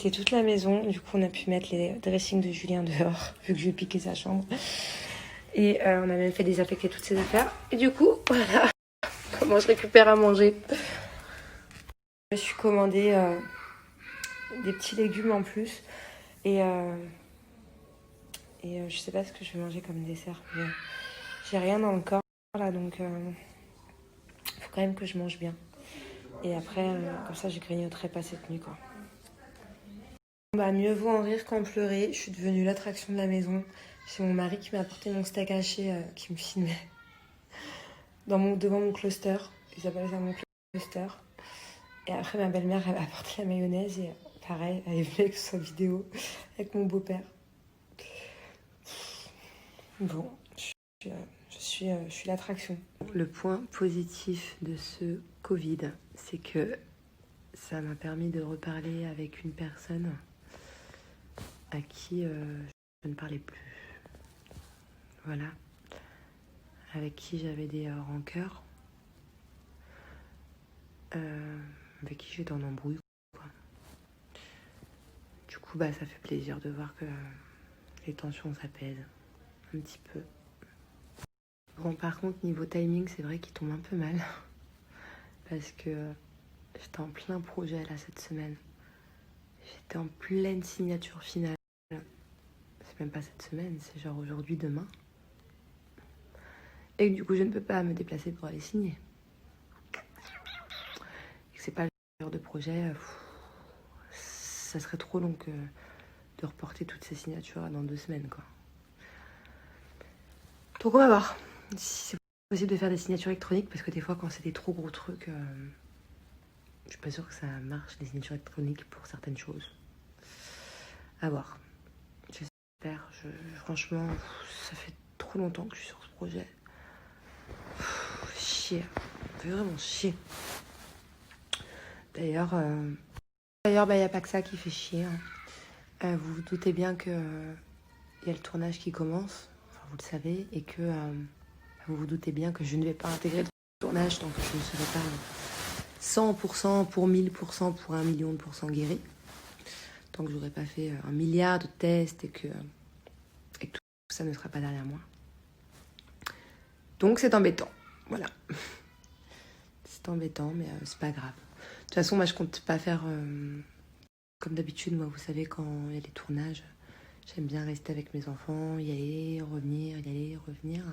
désinfecté toute la maison. Du coup, on a pu mettre les dressings de Julien dehors, vu que je lui ai piqué sa chambre. Et on a même fait désinfecter toutes ses affaires. Et du coup, voilà comment je récupère à manger. Je me suis commandé des petits légumes en plus. Et je sais pas ce que je vais manger comme dessert. Mais j'ai rien dans le corps là, donc faut quand même que je mange bien. Et après, comme ça, je grignoterai pas cette nuit, quoi. Bah, mieux vaut en rire qu'en pleurer. Je suis devenue l'attraction de la maison. C'est mon mari qui m'a apporté mon steak haché, qui me filmait devant mon cluster. Ils appellent ça mon cluster. Et après, ma belle-mère, elle a apporté la mayonnaise. Et pareil, elle voulait que ce soit vidéo avec mon beau-père. Bon, je suis l'attraction. Le point positif de ce Covid, c'est que ça m'a permis de reparler avec une personne à qui je ne parlais plus. Voilà. Avec qui j'avais des rancœurs. Avec qui j'étais en embrouille, quoi. Du coup, bah, ça fait plaisir de voir que les tensions s'apaisent un petit peu. Bon, par contre, niveau timing, c'est vrai qu'il tombe un peu mal. Parce que j'étais en plein projet, là, cette semaine. J'étais en pleine signature finale. C'est même pas cette semaine, c'est genre aujourd'hui, demain. Et du coup, je ne peux pas me déplacer pour aller signer. Et que c'est pas le genre de projet, ça serait trop long de reporter toutes ces signatures dans 2 semaines, quoi. Donc on va voir si c'est possible de faire des signatures électroniques, parce que des fois, quand c'est des trop gros trucs, je suis pas sûre que ça marche, les signatures électroniques, pour certaines choses. À voir. J'espère. Franchement, ça fait trop longtemps que je suis sur ce projet. Chier. Ça fait vraiment chier. D'ailleurs, il n'y a pas que ça qui fait chier. Vous vous doutez bien que y a le tournage qui commence, enfin, vous le savez, et que vous vous doutez bien que je ne vais pas intégrer le tournage tant que je ne serai pas 100% pour 1000% pour 1 million de pourcents guéri. Tant que je n'aurai pas fait 1 milliard de tests et que tout ça ne sera pas derrière moi. Donc c'est embêtant, voilà. C'est embêtant, mais c'est pas grave. De toute façon, moi je compte pas faire comme d'habitude. Moi, vous savez, quand il y a les tournages, j'aime bien rester avec mes enfants, y aller, revenir, y aller, revenir.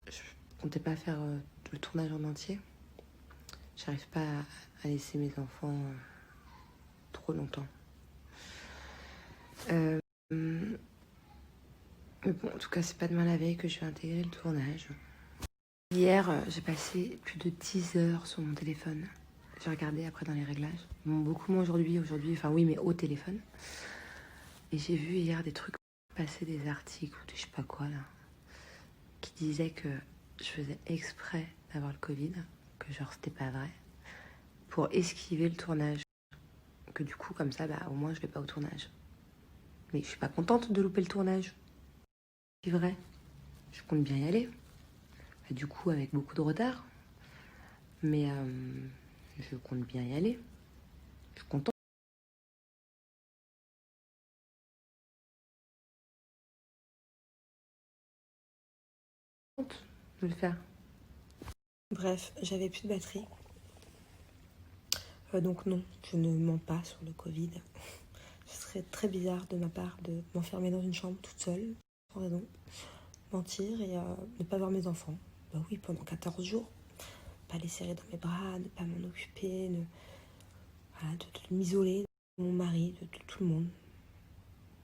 Je comptais pas faire le tournage en entier. J'arrive pas à laisser mes enfants trop longtemps. Mais bon, en tout cas, c'est pas demain la veille que je vais intégrer le tournage. Hier, j'ai passé plus de 10 heures sur mon téléphone. J'ai regardé après dans les réglages. Bon, beaucoup moins aujourd'hui, enfin oui, mais au téléphone. Et j'ai vu hier des trucs passer, des articles ou des je sais pas quoi là, qui disaient que je faisais exprès d'avoir le Covid, que genre c'était pas vrai, pour esquiver le tournage. Que du coup, comme ça, bah au moins je vais pas au tournage. Mais je suis pas contente de louper le tournage. C'est vrai. Je compte bien y aller. Bah, du coup, avec beaucoup de retard. Mais je compte bien y aller. Je suis contente de le faire. Bref, j'avais plus de batterie. Donc non, je ne mens pas sur le Covid. Ce serait très bizarre de ma part de m'enfermer dans une chambre toute seule, sans raison, mentir et ne pas voir mes enfants. Bah oui, pendant 14 jours. Pas les serrer dans mes bras, ne pas m'en occuper, voilà, de m'isoler de mon mari, de tout le monde.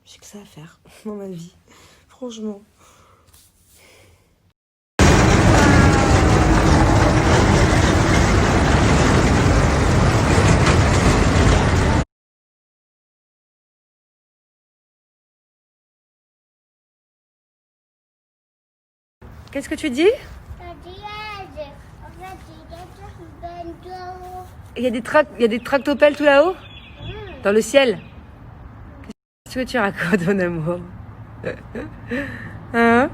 J'ai que ça à faire dans ma vie, franchement. Qu'est-ce que tu dis? Il y a des tractopelles tout là-haut? Dans le ciel? Qu'est-ce que tu racontes, mon amour? Hein?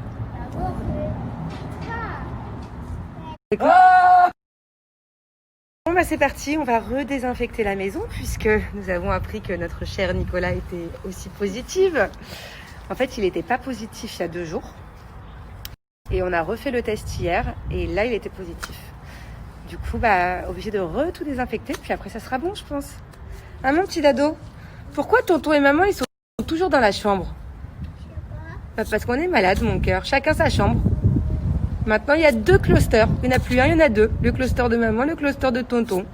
Bon, bah, bah c'est parti, on va redésinfecter la maison puisque nous avons appris que notre cher Nicolas était aussi positif. En fait, il n'était pas positif il y a 2 jours. Et on a refait le test hier et là, il était positif. Du coup, bah, obligé de tout désinfecter, puis après, ça sera bon, je pense. Ah, mon petit dado, pourquoi tonton et maman, ils sont toujours dans la chambre? Bah, parce qu'on est malade, mon cœur. Chacun sa chambre. Maintenant, il y a 2 clusters. Il n'y en a plus un, il y en a 2. Le cluster de maman, le cluster de tonton.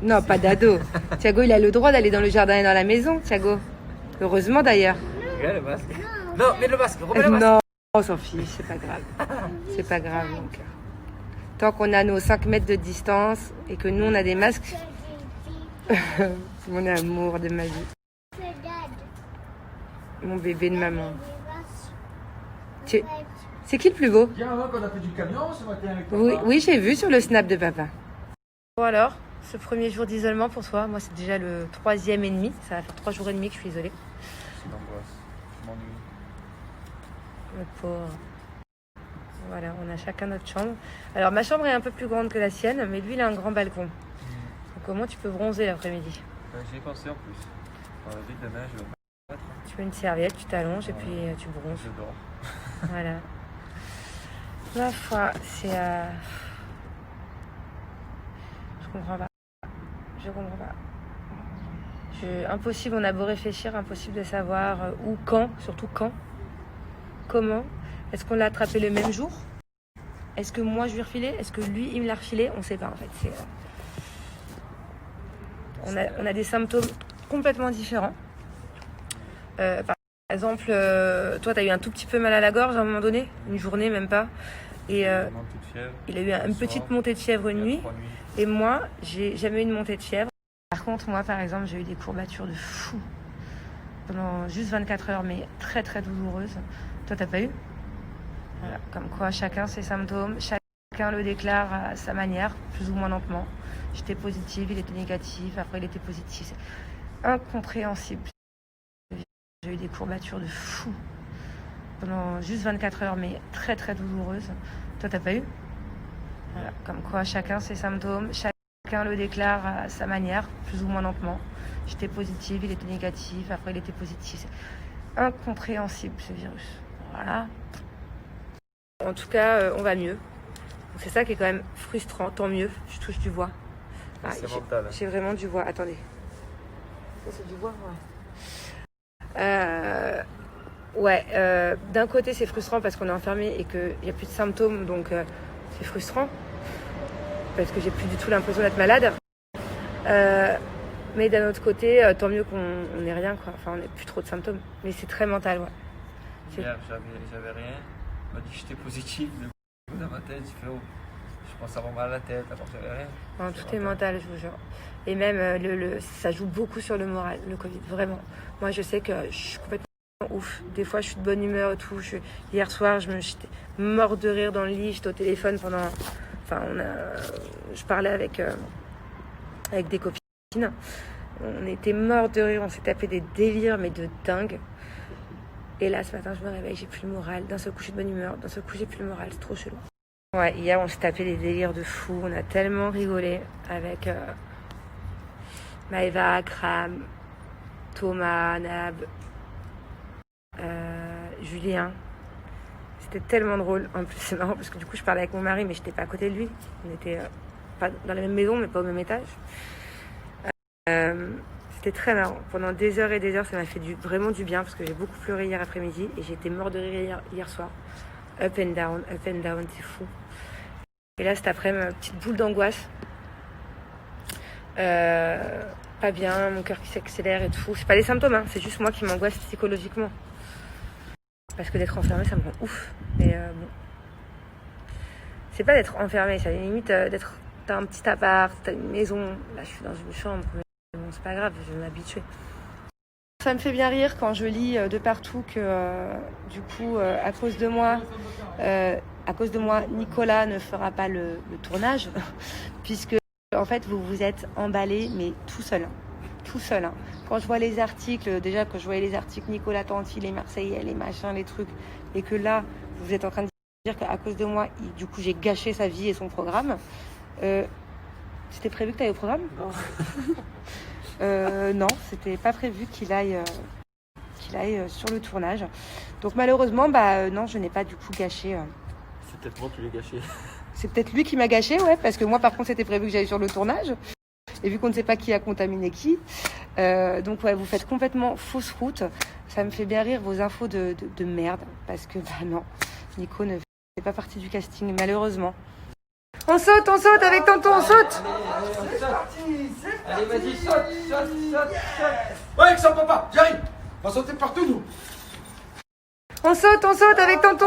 Non, pas d'ado. Thiago, il a le droit d'aller dans le jardin et dans la maison, Thiago. Heureusement, d'ailleurs. Regarde le masque. Non, mets le masque, remets le masque. Non, on s'en fiche, c'est pas grave. C'est pas grave, mon cœur. Tant qu'on a nos 5 mètres de distance et que nous, on a des masques. Mon amour de ma vie. Mon bébé de maman. C'est qui le plus beau? Tiens, avant qu'on a fait du camion ce matin avec papa. Oui, j'ai vu sur le snap de papa. Bon alors, ce premier jour d'isolement pour toi, moi c'est déjà le 3e et demi. Ça va faire 3 jours et demi que je suis isolée. C'est l'angoisse. Je m'ennuie. Le pauvre. Voilà, on a chacun notre chambre. Alors ma chambre est un peu plus grande que la sienne, mais lui il a un grand balcon. Donc comment tu peux bronzer l'après-midi? J'y ai pensé en plus. Dans la ville demain, je vais me mettre. Tu mets une serviette, tu t'allonges et puis tu bronzes. Je dors. Voilà. Ma foi, c'est... Je comprends pas. Je comprends pas. Impossible, on a beau réfléchir, impossible de savoir où, quand, surtout quand, comment. Est-ce qu'on l'a attrapé le même jour? Est-ce que moi je lui ai refilé? Est-ce que lui il me l'a refilé? On sait pas en fait. On a des symptômes complètement différents. Par exemple, toi tu as eu un tout petit peu mal à la gorge à un moment donné, une journée même pas. Et il a eu une petite montée de fièvre une nuit. Et moi, j'ai jamais eu une montée de fièvre. Par contre, moi, par exemple, j'ai eu des courbatures de fou pendant juste 24 heures, mais très, très douloureuses. Toi, t'as pas eu? Voilà. Comme quoi, chacun ses symptômes, chacun le déclare à sa manière, plus ou moins lentement. J'étais positive, il était négatif, après il était positif. C'est incompréhensible. J'ai eu des courbatures de fou pendant juste 24 heures, mais très, très douloureuses. Toi, t'as pas eu? Voilà. Comme quoi, chacun ses symptômes, chacun le déclare à sa manière, plus ou moins lentement. J'étais positive, il était négatif, après il était positif. C'est incompréhensible ce virus. Voilà. En tout cas, on va mieux. C'est ça qui est quand même frustrant, tant mieux, je touche du bois. Ah, c'est mental. J'ai vraiment du bois, attendez. Ça c'est du bois, ouais. D'un côté c'est frustrant parce qu'on est enfermé et qu'il n'y a plus de symptômes, donc c'est frustrant. Parce que j'ai plus du tout l'impression d'être malade. Mais d'un autre côté, tant mieux qu'on n'ait rien, quoi. Enfin, on n'ait plus trop de symptômes. Mais c'est très mental, ouais. Hier, j'avais rien. On m'a dit que j'étais positif. Dans ma tête, j'ai fait, je pense avoir mal à la tête, alors j'avais rien. Non, tout est mental, je vous jure. Et même, ça joue beaucoup sur le moral, le Covid, vraiment. Moi, je sais que je suis complètement ouf. Des fois, je suis de bonne humeur et tout. Hier soir, j'étais morte de rire dans le lit. J'étais au téléphone pendant... Enfin, je parlais avec des copines. On était morts de rire, on s'est tapé des délires, mais de dingue. Et là, ce matin, je me réveille, j'ai plus le moral. D'un seul coup, je suis de bonne humeur. D'un seul coup, j'ai plus le moral. C'est trop chelou. Ouais, hier, on s'est tapé des délires de fou. On a tellement rigolé avec Maëva, Kram, Thomas, Nab, Julien. C'était tellement drôle. En plus, c'est marrant parce que du coup, je parlais avec mon mari, mais je n'étais pas à côté de lui. On était pas dans la même maison, mais pas au même étage. C'était très marrant. Pendant des heures et des heures, ça m'a fait vraiment du bien parce que j'ai beaucoup pleuré hier après-midi et j'étais mort de rire hier soir. Up and down, c'est fou. Et là, cet après-midi, ma petite boule d'angoisse. Pas bien, mon cœur qui s'accélère et tout. C'est pas des symptômes, hein, c'est juste moi qui m'angoisse psychologiquement. Parce que d'être enfermée, ça me rend ouf. Mais bon. C'est pas d'être enfermée, c'est à la limite d'être... T'as un petit appart, t'as une maison. Là, je suis dans une chambre. Mais bon, c'est pas grave, je vais m'habituer. Ça me fait bien rire quand je lis de partout que, du coup, à cause de moi, Nicolas ne fera pas le tournage. Puisque, en fait, vous vous êtes emballé, mais tout seul. Tout seul. Hein. Quand je vois les articles, déjà, quand je voyais les articles Nicolas Tanti, les Marseillais, les machins, les trucs, et que là, vous êtes en train de dire qu'à cause de moi, du coup, j'ai gâché sa vie et son programme. C'était prévu que tu ailles au programme ? Non, c'était pas prévu qu'il aille sur le tournage. Donc malheureusement, non, je n'ai pas du coup gâché. C'est peut-être moi qui l'ai gâché. C'est peut-être lui qui m'a gâché, ouais, parce que moi, par contre, c'était prévu que j'aille sur le tournage. Et vu qu'on ne sait pas qui a contaminé qui, donc ouais, vous faites complètement fausse route. Ça me fait bien rire vos infos de merde, parce que non, Nico ne fait pas partie du casting, malheureusement. On saute avec tonton, on saute. Allez, vas-y, saute. Ouais, avec son papa, j'arrive. On va sauter partout, nous. On saute avec tonton.